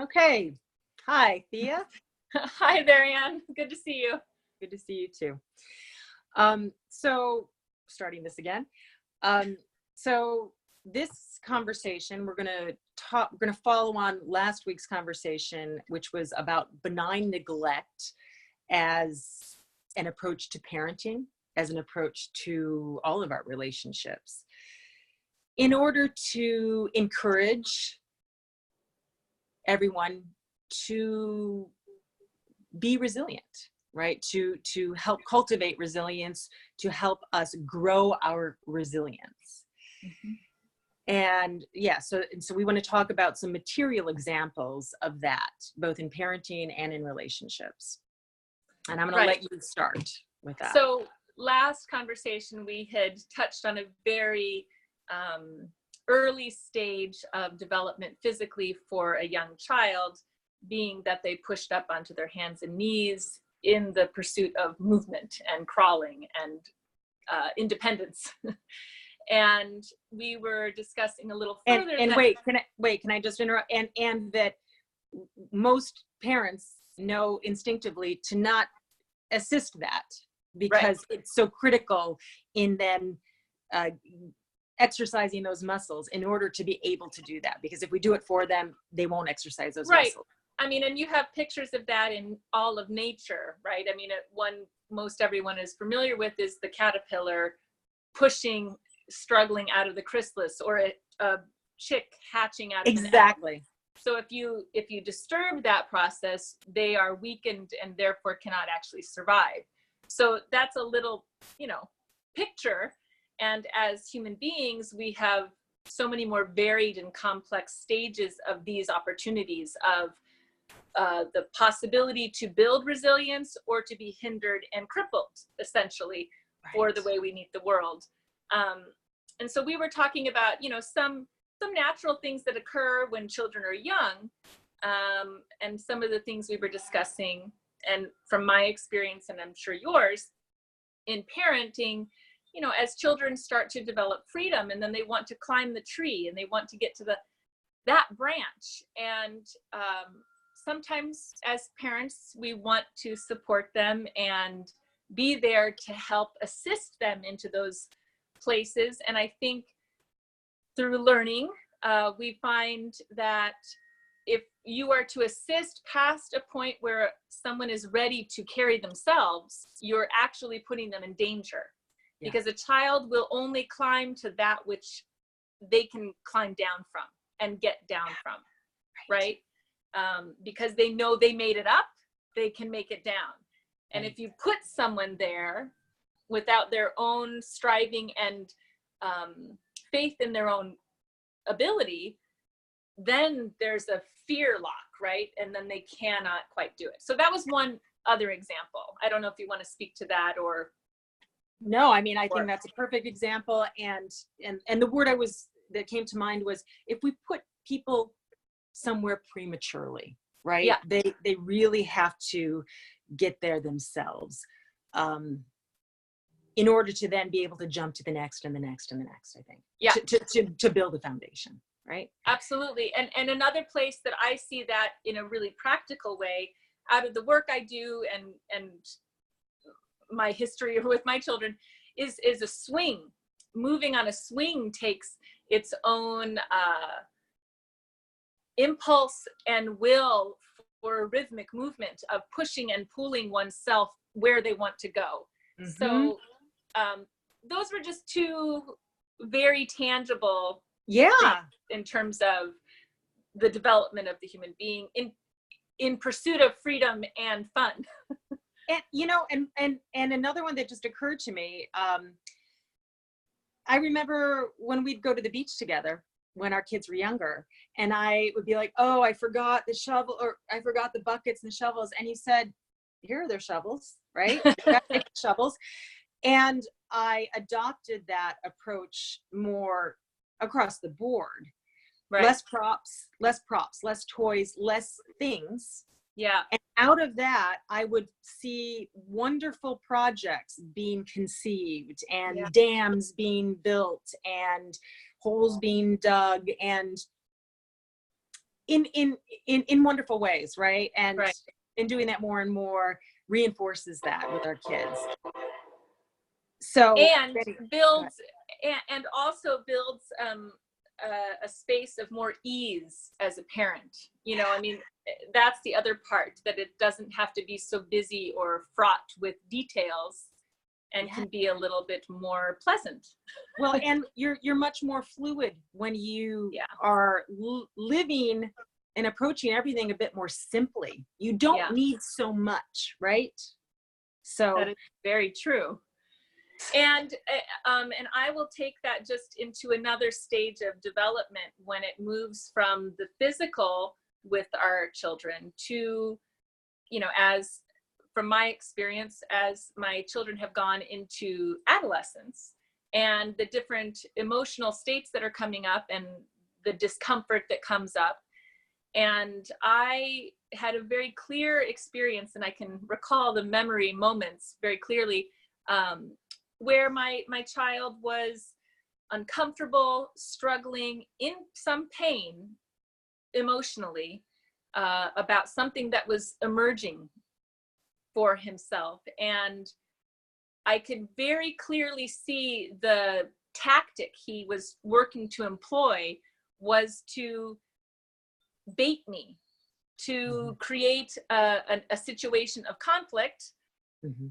Okay. Hi, Thea. Hi there, Ann. Good to see you. Good to see you too. Starting this again. So this conversation, we're going to follow on last week's conversation, which was about benign neglect as an approach to parenting, as an approach to all of our relationships, in order to encourage everyone to be resilient, right? To help cultivate resilience, to help us grow our resilience. Mm-hmm. And yeah, so we want to talk about some material examples of that, both in parenting and in relationships. And I'm going to let you start with that. So last conversation, we had touched on a very early stage of development physically for a young child, being that they pushed up onto their hands and knees in the pursuit of movement and crawling and independence. And we were discussing a little further. Can I just interrupt? And that most parents know instinctively to not assist that, because it's so critical in them exercising those muscles in order to be able to do that. Because if we do it for them, they won't exercise those muscles. I mean, and you have pictures of that in all of nature, right? I mean, one most everyone is familiar with is the caterpillar pushing, struggling out of the chrysalis, or a chick hatching out of an egg. So if you disturb that process, they are weakened and therefore cannot actually survive. So that's a little, picture. And as human beings, we have so many more varied and complex stages of these opportunities of the possibility to build resilience or to be hindered and crippled, essentially, for the way we meet the world. And so we were talking about, some natural things that occur when children are young, and some of the things we were discussing, and from my experience, and I'm sure yours, in parenting, as children start to develop freedom, and then they want to climb the tree and they want to get to that branch. And sometimes as parents, we want to support them and be there to help assist them into those places. And I think through learning, we find that if you are to assist past a point where someone is ready to carry themselves, you're actually putting them in danger. Yeah. Because a child will only climb to that which they can climb down from and get down from, right? Because they know they made it up, they can make it down. And if you put someone there without their own striving and faith in their own ability, then there's a fear lock, right? And then they cannot quite do it. So that was one other example. I don't know if you want to speak to that or. No, I mean, I think that's a perfect example. And the word that came to mind was, if we put people somewhere prematurely, right? Yeah. They really have to get there themselves in order to then be able to jump to the next and the next and the next, I think. Yeah. To build a foundation, right? Absolutely. And another place that I see that in a really practical way, out of the work I do and my history with my children, is a swing. Moving on a swing takes its own impulse and will for rhythmic movement of pushing and pulling oneself where they want to go. Mm-hmm. So those were just two very tangible things in terms of the development of the human being in pursuit of freedom and fun. And another one that just occurred to me, I remember when we'd go to the beach together when our kids were younger, and I would be like, oh, I forgot the shovel, or I forgot the buckets and the shovels. And he said, here are their shovels, right? You gotta take the shovels. And I adopted that approach more across the board. Right. Less props, less toys, less things. Yeah. And out of that, I would see wonderful projects being conceived and dams being built and holes being dug. And in wonderful ways, right? And Right. in doing that more and more reinforces that with our kids. So And builds and also builds a space of more ease as a parent. You know, I mean, that's the other part, that it doesn't have to be so busy or fraught with details, and can be a little bit more pleasant. Well, and you're much more fluid when you are living and approaching everything a bit more simply. You don't need so much, right? So that is very true. And I will take that just into another stage of development, when it moves from the physical with our children to, you know, as from my experience, as my children have gone into adolescence, and the different emotional states that are coming up and the discomfort that comes up. And I had a very clear experience, and I can recall the memory moments very clearly, where my child was uncomfortable, struggling, in some pain emotionally, about something that was emerging for himself. And I could very clearly see the tactic he was working to employ was to bait me, to create a situation of conflict,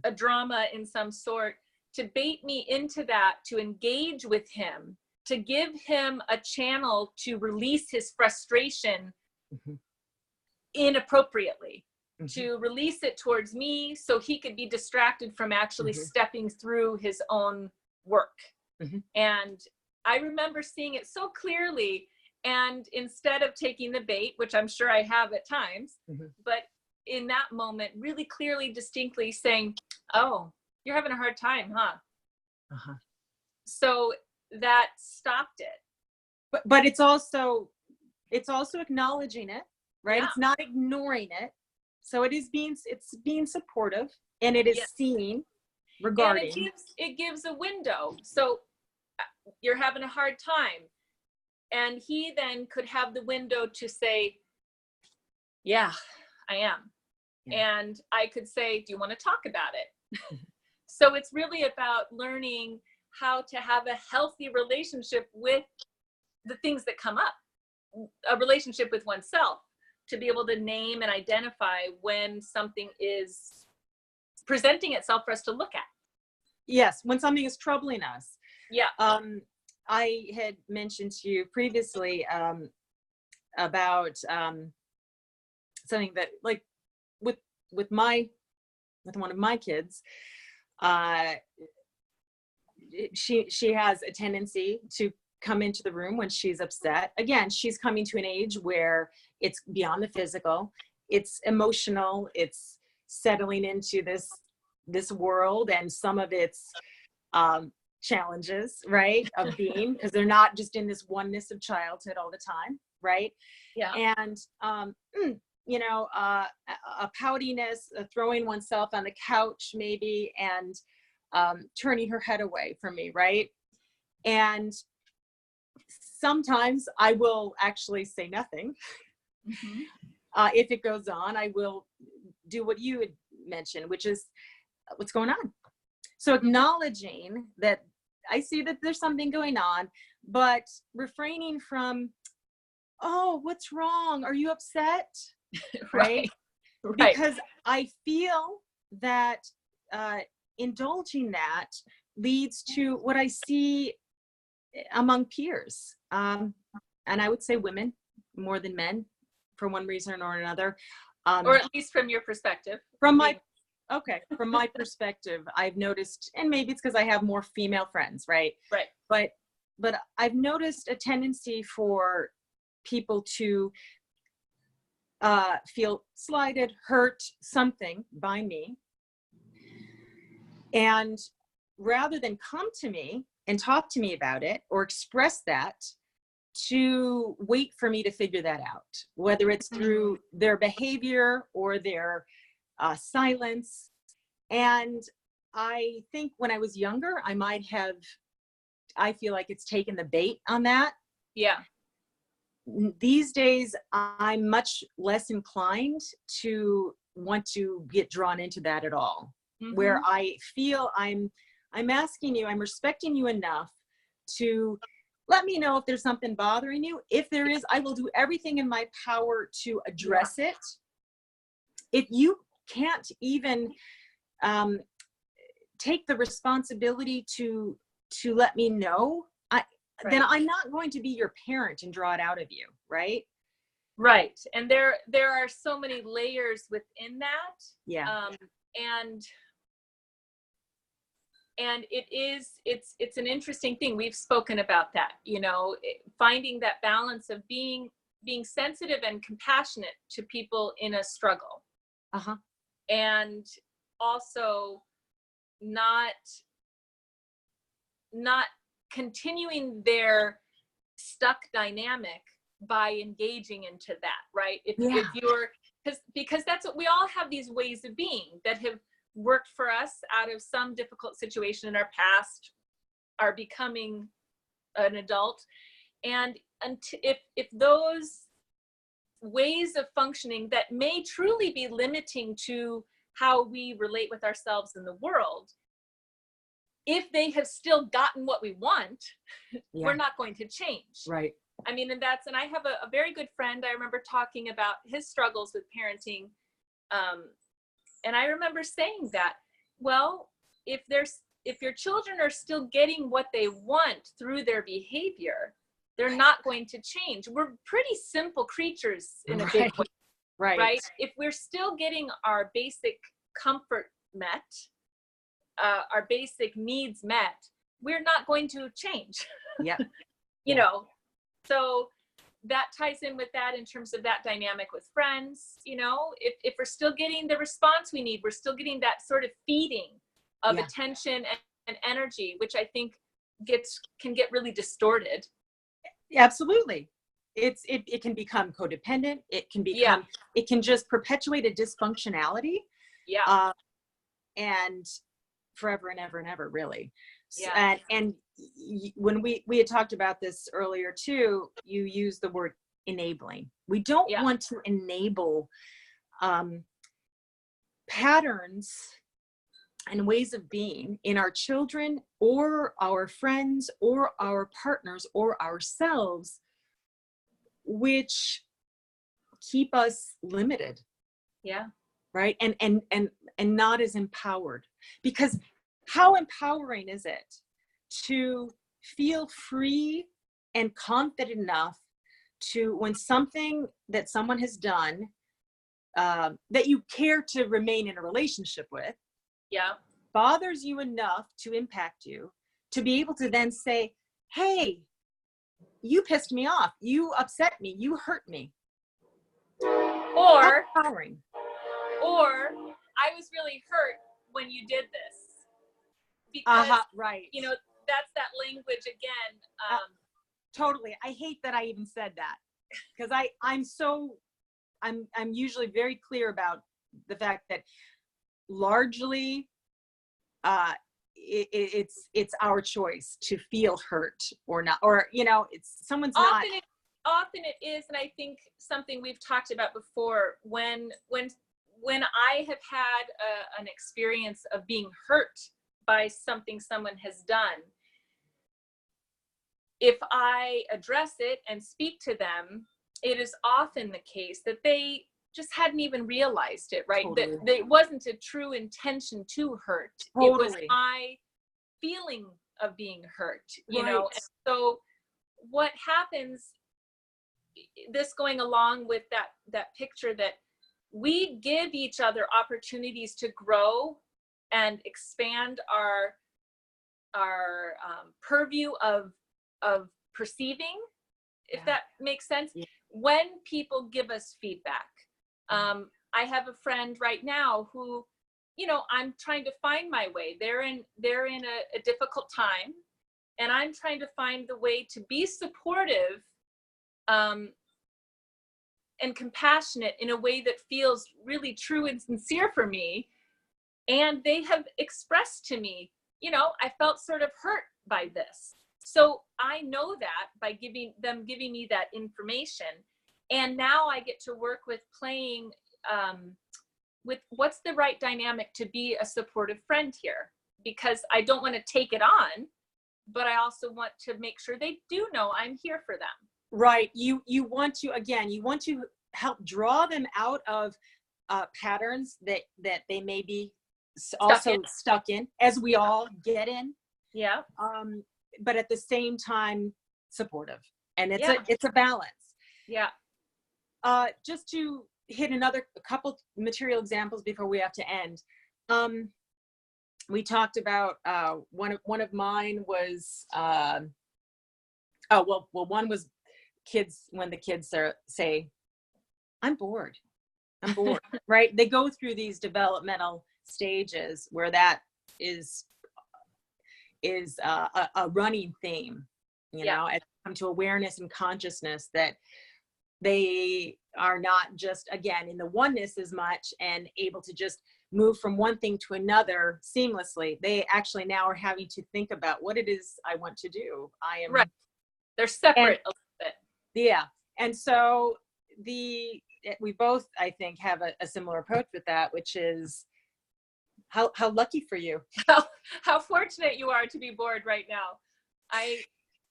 a drama in some sort, to bait me into that, to engage with him, to give him a channel to release his frustration inappropriately, to release it towards me so he could be distracted from actually stepping through his own work. And I remember seeing it so clearly. And instead of taking the bait, which I'm sure I have at times, but in that moment, really clearly, distinctly saying, "Oh, you're having a hard time, huh?" So that stopped it. But it's also acknowledging it, right? It's not ignoring it. So it's being supportive, and it is seeing, regarding. And it gives a window. So you're having a hard time. And he then could have the window to say, "Yeah, I am." And I could say, "Do you want to talk about it?" So it's really about learning how to have a healthy relationship with the things that come up, a relationship with oneself, to be able to name and identify when something is presenting itself for us to look at. Yes, when something is troubling us. Yeah. I had mentioned to you previously about something that, like, with one of my kids, she has a tendency to come into the room when she's upset. Again, she's coming to an age where it's beyond the physical, it's emotional, it's settling into this world, and some of its challenges, right, of being, because they're not just in this oneness of childhood all the time, right? And you know, a poutiness, throwing oneself on the couch maybe, and turning her head away from me, right? And sometimes I will actually say nothing. If it goes on, I will do what you had mentioned, which is, what's going on? So acknowledging that I see that there's something going on, but refraining from, "Oh, what's wrong? Are you upset?" Right? Because I feel that indulging that leads to what I see among peers. And I would say women more than men, for one reason or another. Or at least from your perspective. From my perspective, I've noticed, and maybe it's because I have more female friends, right? But I've noticed a tendency for people to feel slighted, hurt, something by me. And rather than come to me and talk to me about it or express that, to wait for me to figure that out, whether it's through their behavior or their silence. And I think when I was younger, I feel like it's taken the bait on that. these days I'm much less inclined to want to get drawn into that at all. Where I feel I'm asking you, I'm respecting you enough to let me know if there's something bothering you. If there is, I will do everything in my power to address it. If you can't even take the responsibility to let me know, then I'm not going to be your parent and draw it out of you, right? Right. And there are so many layers within that. Yeah. And it's an interesting thing. We've spoken about that, you know, finding that balance of being sensitive and compassionate to people in a struggle. And also not continuing their stuck dynamic by engaging into that, right? If you're, because that's what we all have, these ways of being that have worked for us out of some difficult situation in our past, are becoming an adult. And if those ways of functioning that may truly be limiting to how we relate with ourselves in the world, if they have still gotten what we want, we're not going to change. Right. I mean, and I have a very good friend. I remember talking about his struggles with parenting. And I remember saying that, well, if your children are still getting what they want through their behavior, they're not going to change. We're pretty simple creatures in a big way, right? If we're still getting our basic comfort met, our basic needs met, we're not going to change. You know, so that ties in with that in terms of that dynamic with friends. You know, if we're still getting the response we need, we're still getting that sort of feeding of attention and energy, which I think can get really distorted. Absolutely. It can become codependent. It can become, it can just perpetuate a dysfunctionality. And forever and ever and ever, really. And when we had talked about this earlier too, you use the word enabling. We don't want to enable patterns and ways of being in our children or our friends or our partners or ourselves, which keep us limited. Right. And not as empowered. Because how empowering is it to feel free and confident enough to, when something that someone has done that you care to remain in a relationship with bothers you enough to impact you, to be able to then say, hey, you pissed me off, you upset me, you hurt me. Or empowering. Or I was really hurt when you did this. Because, you know, that's that language again. Totally. I hate that I even said that, because I'm usually very clear about the fact that largely it's our choice to feel hurt or not, or, you know, it's someone's often it is. And I think something we've talked about before, when I have had an experience of being hurt by something someone has done, if I address it and speak to them, it is often the case that they just hadn't even realized it, right? That it wasn't a true intention to hurt. It was my feeling of being hurt, you know? And so what happens, this going along with that picture, that we give each other opportunities to grow and expand our purview of perceiving, if that makes sense. When people give us feedback, I have a friend right now who, you know, I'm trying to find my way. They're in a difficult time, and I'm trying to find the way to be supportive and compassionate in a way that feels really true and sincere for me. And they have expressed to me, you know, I felt sort of hurt by this. So I know that by giving me that information. And now I get to work with playing with what's the right dynamic to be a supportive friend here, because I don't want to take it on, but I also want to make sure they do know I'm here for them. Right. You want to, again, you want to help draw them out of patterns that they may be stuck in, as we all get in. Yeah. But at the same time, supportive. And it's a balance. Yeah. Just to hit a couple material examples before we have to end. We talked about one of mine was one was kids, when the kids say, I'm bored, right? They go through these developmental stages where that is a running theme, you know, and come to awareness and consciousness that they are not just, again, in the oneness as much and able to just move from one thing to another seamlessly. They actually now are having to think about what it is I want to do. Right. They're separate a little bit. Yeah. And so we both, I think, have a similar approach with that, which is how lucky for you. How fortunate you are to be bored right now. I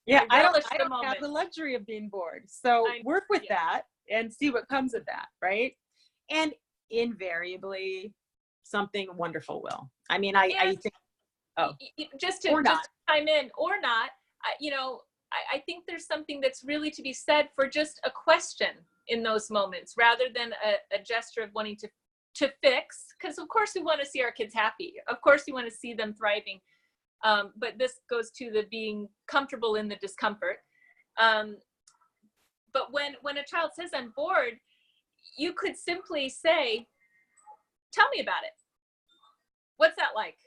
don't have the luxury of being bored. So work with that and see what comes of that, right? And invariably something wonderful will. I mean, I think, just to chime in or not, I think there's something that's really to be said for just a question in those moments, rather than a gesture of wanting to fix, because of course we want to see our kids happy. Of course we want to see them thriving. But this goes to the being comfortable in the discomfort. But when a child says, I'm bored, you could simply say, tell me about it. What's that like?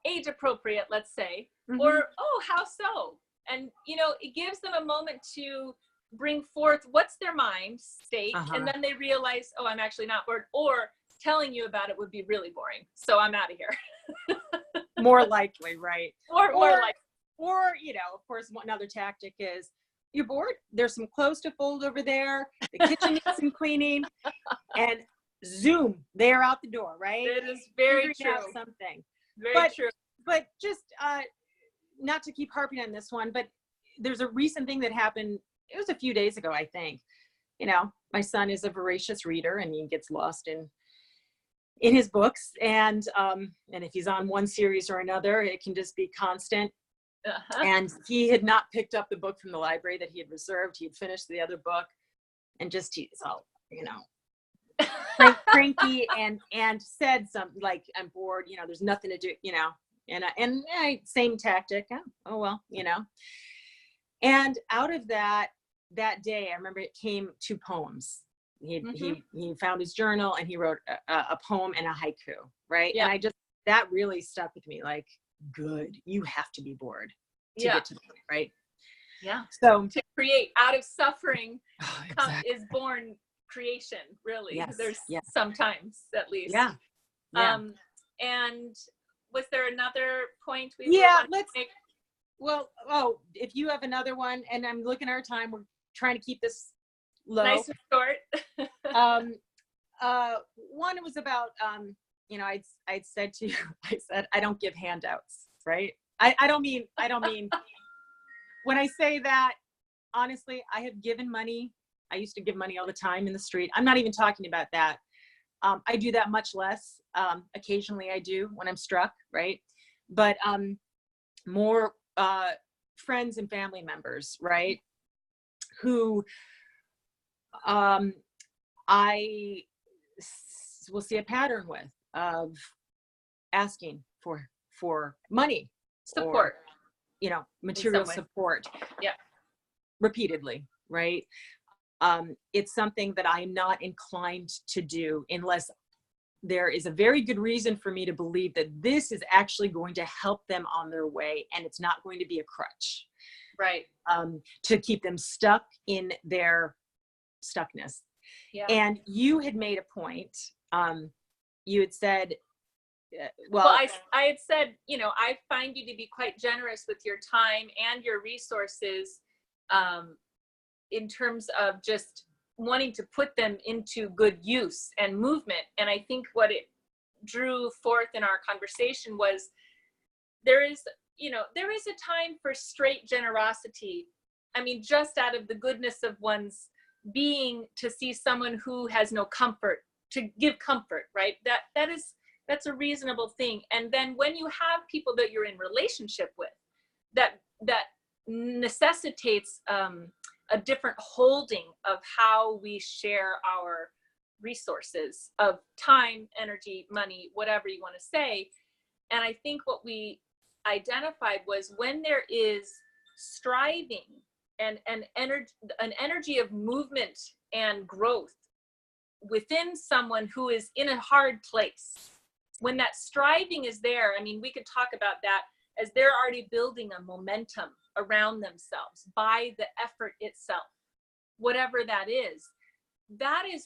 Age appropriate, let's say, or, oh, how so? And, it gives them a moment to bring forth what's their mind state. And then they realize, oh, I'm actually not bored, or telling you about it would be really boring. So I'm out of here. More likely, right? Or, of course, another tactic is, you're bored? There's some clothes to fold over there. The kitchen needs some cleaning, and zoom, they're out the door, right? It is very true. Something. Very true. But just not to keep harping on this one, but there's a recent thing that happened. It was a few days ago, I think. My son is a voracious reader, and he gets lost in his books, and if he's on one series or another, it can just be constant. And he had not picked up the book from the library that he had reserved. He had finished the other book, and just he's all cranky and said something like, I'm bored, there's nothing to do, and same tactic. Oh well, and out of that day, I remember it came 2 poems. He found his journal, and he wrote a poem and a haiku, right? Yeah. And that really stuck with me. Like, good, you have to be bored to get to the point, right? Yeah. So to create out of suffering is born creation, really. Yes. There's sometimes, at least. Yeah. And was there another point we let's make? Well, if you have another one, and I'm looking at our time, we're trying to keep this low. Nice and short. One was about, I'd said to you, I don't give handouts, right? I don't mean, when I say that, honestly, I have given money. I used to give money all the time in the street. I'm not even talking about that. I do that much less. Occasionally I do when I'm struck, right? But more friends and family members, right? Who I will see a pattern with, of asking for money, support, or, material support, repeatedly, right? It's something that I'm not inclined to do unless there is a very good reason for me to believe that this is actually going to help them on their way, and it's not going to be a crutch, right? To keep them stuck in their stuckness. Yeah. And you had made a point. You had said, Well, I had said, you know, I find you to be quite generous with your time and your resources, in terms of just wanting to put them into good use and movement. And I think what it drew forth in our conversation was there is a time for straight generosity. I mean, just out of the goodness of one's being, to see someone who has no comfort, to give comfort, right? That's a reasonable thing. And then when you have people that you're in relationship with, that necessitates a different holding of how we share our resources of time, energy, money, whatever you want to say. And I think what we identified was when there is striving and an energy of movement and growth within someone who is in a hard place, when that striving is there, I mean, we could talk about that as they're already building a momentum around themselves by the effort itself, whatever that is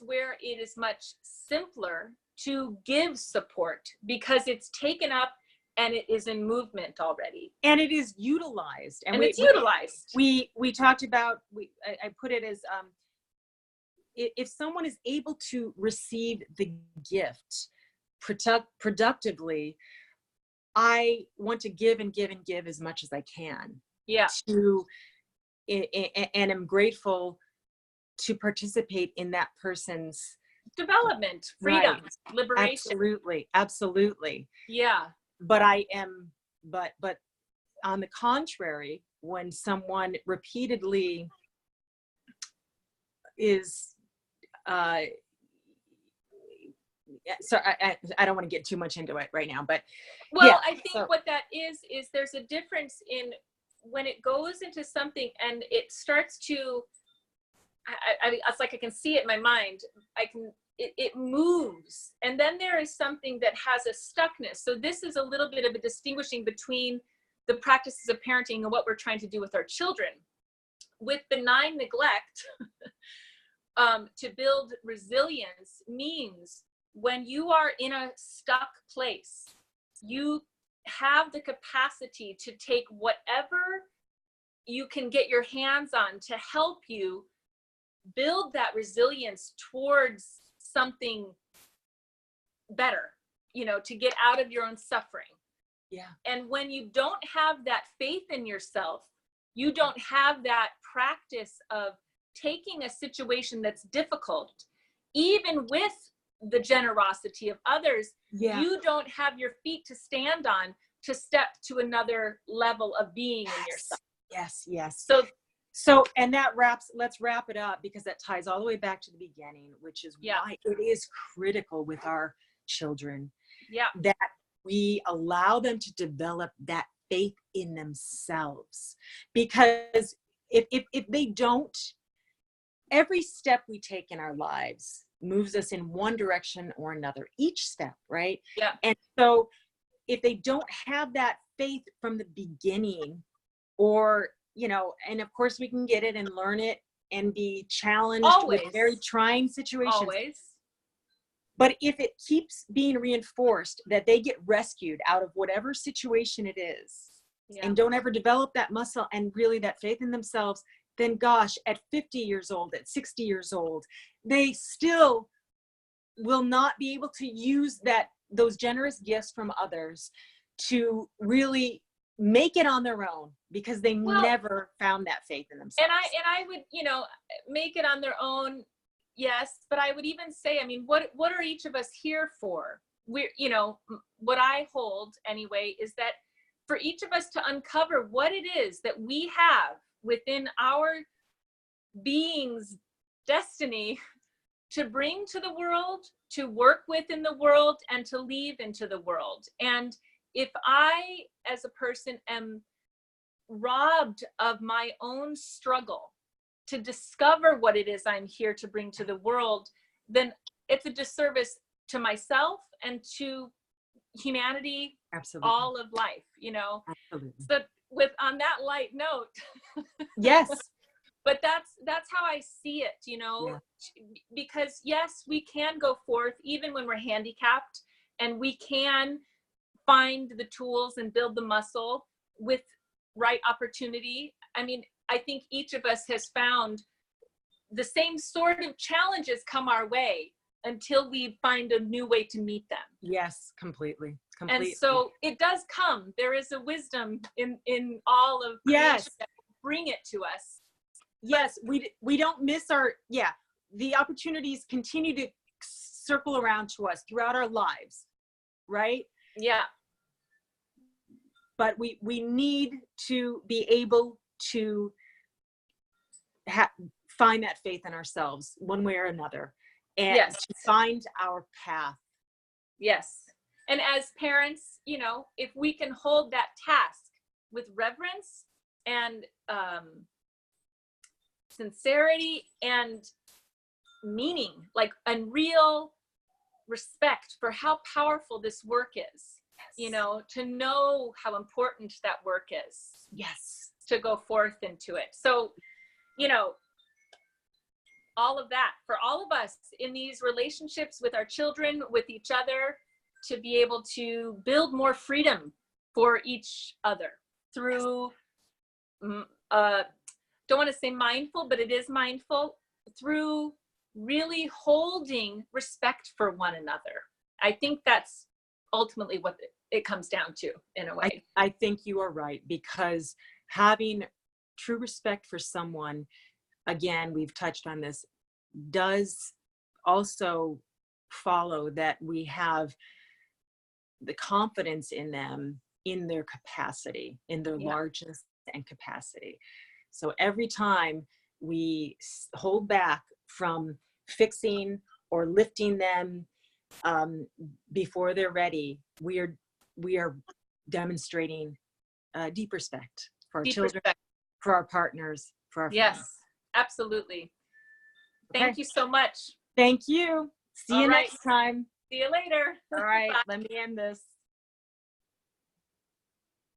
where it is much simpler to give support, because it's taken up and it is in movement already. And it is utilized. And it's utilized. We talked about, I put it as, if someone is able to receive the gift productively, I want to give and give and give as much as I can. Yeah. And I'm grateful to participate in that person's development, freedom, right. Liberation. Absolutely. Yeah. But but on the contrary, when someone repeatedly is, so I don't want to get too much into it right now, but well, yeah, I think what that is there's a difference in when it goes into something and it starts to, it's like I can see it in my mind. It moves, and then there is something that has a stuckness. So this is a little bit of a distinguishing between the practices of parenting and what we're trying to do with our children. With benign neglect, to build resilience means when you are in a stuck place, you have the capacity to take whatever you can get your hands on to help you build that resilience towards something better, to get out of your own suffering. Yeah. And when you don't have that faith in yourself, you don't have that practice of taking a situation that's difficult, even with the generosity of others, you don't have your feet to stand on to step to another level of being in yourself. Yes. So, and let's wrap it up, because that ties all the way back to the beginning, which is why it is critical with our children that we allow them to develop that faith in themselves. Because if they don't, every step we take in our lives moves us in one direction or another, each step, right? Yeah. And so if they don't have that faith from the beginning, or, and of course we can get it and learn it and be challenged with very trying situations. Always. But if it keeps being reinforced that they get rescued out of whatever situation it is, and don't ever develop that muscle and really that faith in themselves, then gosh, at 50 years old, at 60 years old, they still will not be able to use those generous gifts from others to really make it on their own, because they never found that faith in themselves. And I would, make it on their own. Yes. But I would even say, I mean, what are each of us here for? We're, what I hold anyway, is that for each of us to uncover what it is that we have within our being's destiny to bring to the world, to work with in the world, and to leave into the world. And if I, as a person, am robbed of my own struggle to discover what it is I'm here to bring to the world, then it's a disservice to myself and to humanity. Absolutely. All of life, Absolutely. So on that light note, yes, but that's how I see it, because yes, we can go forth even when we're handicapped, and we can find the tools and build the muscle with right opportunity. I mean, I think each of us has found the same sort of challenges come our way until we find a new way to meet them. Yes, completely. And so it does come. There is a wisdom in all of yes creation that will bring it to us. Yes, we don't miss the opportunities continue to circle around to us throughout our lives, right? Yeah. But we need to be able to find that faith in ourselves one way or another, and yes, to find our path. Yes. And as parents, you know, if we can hold that task with reverence and sincerity and meaning, like, and real respect for how powerful this work is, yes. You know, to know how important that work is. Yes. To go forth into it. So, you know, all of that for all of us in these relationships with our children, with each other, to be able to build more freedom for each other through, don't want to say mindful, but it is mindful, through really holding respect for one another. I think that's ultimately what it comes down to, in a way. I think you are right, because having true respect for someone, again, we've touched on this, does also follow that we have the confidence in them, in their capacity, in their largeness and capacity. So every time we hold back from fixing or lifting them before they're ready, we are demonstrating deep respect for our children, for our partners, for our friends. Yes, absolutely. Thank you so much. Thank you. See you next time. See you later. All right, let me end this.